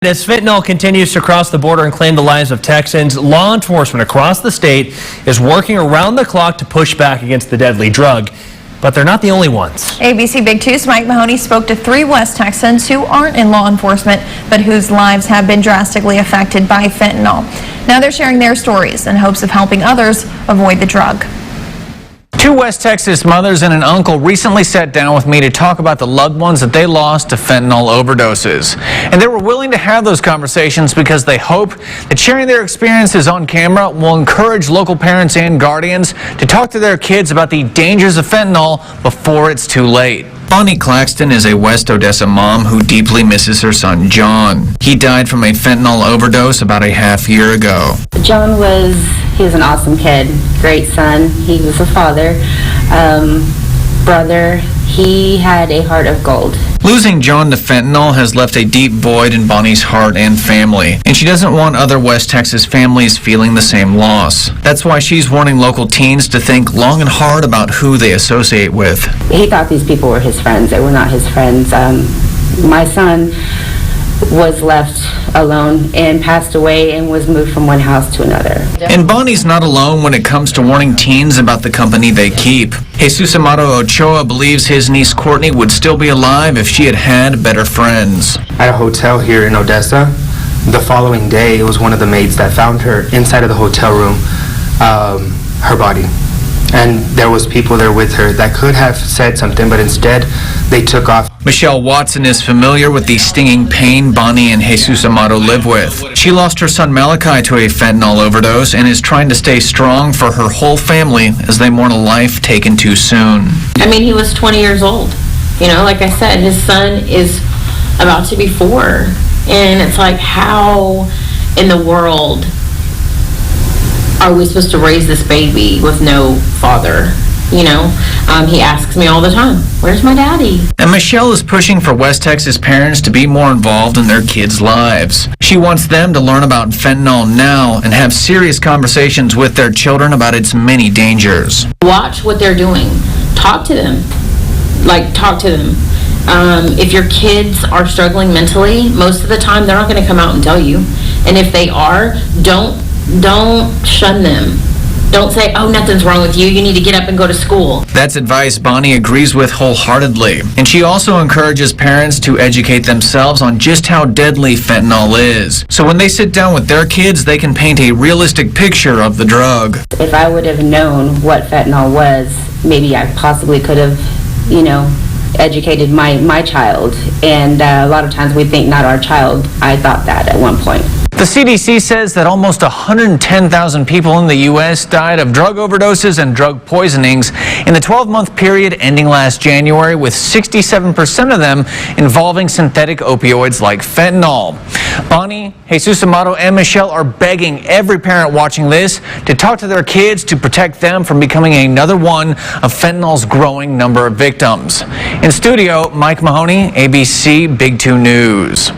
As fentanyl continues to cross the border and claim the lives of Texans, law enforcement across the state is working around the clock to push back against the deadly drug. But they're not the only ones. ABC Big 2's Mike Mahoney spoke to 3 West Texans who aren't in law enforcement, but whose lives have been drastically affected by fentanyl. Now they're sharing their stories in hopes of helping others avoid the drug. 2 West Texas mothers and an uncle recently sat down with me to talk about the loved ones that they lost to fentanyl overdoses. And they were willing to have those conversations because they hope that sharing their experiences on camera will encourage local parents and guardians to talk to their kids about the dangers of fentanyl before it's too late. Bonnie Claxton is a West Odessa mom who deeply misses her son, John. He died from a fentanyl overdose about a half year ago. John was an awesome kid, great son. He was a father, brother. He had a heart of gold. Losing John to fentanyl has left a deep void in Bonnie's heart and family, and she doesn't want other West Texas families feeling the same loss. That's why she's warning local teens to think long and hard about who they associate with. He thought these people were his friends. They were not his friends. My son was left alone and passed away and was moved from one house to another. And Bonnie's not alone when it comes to warning teens about the company they keep. Jesus Amado Ochoa believes his niece Courtney would still be alive if she had had better friends. At a hotel here in Odessa, the following day, it was one of the maids that found her inside of the hotel room, her body. And there was people there with her that could have said something, but instead they took off. Michelle Watson is familiar with the stinging pain Bonnie and Jesus Amado live with. She lost her son Malachi to a fentanyl overdose and is trying to stay strong for her whole family as they mourn a life taken too soon. I mean, he was 20 years old. You know, like I said, his son is about to be 4. And it's like, how in the world are we supposed to raise this baby with no father? You know, he asks me all the time, where's my daddy? And Michelle is pushing for West Texas parents to be more involved in their kids' lives. She wants them to learn about fentanyl now and have serious conversations with their children about its many dangers. Watch what they're doing. Talk to them. Talk to them. If your kids are struggling mentally, most of the time they're not going to come out and tell you. And if they are, don't shun them. Don't say, oh, nothing's wrong with you. You need to get up and go to school. That's advice Bonnie agrees with wholeheartedly. And she also encourages parents to educate themselves on just how deadly fentanyl is. So when they sit down with their kids, they can paint a realistic picture of the drug. If I would have known what fentanyl was, maybe I possibly could have, educated my child. And a lot of times we think not our child. I thought that at one point. The CDC says that almost 110,000 people in the U.S. died of drug overdoses and drug poisonings in the 12-month period ending last January, with 67% of them involving synthetic opioids like fentanyl. Bonnie, Jesus Amado, and Michelle are begging every parent watching this to talk to their kids to protect them from becoming another one of fentanyl's growing number of victims. In studio, Mike Mahoney, ABC Big 2 News.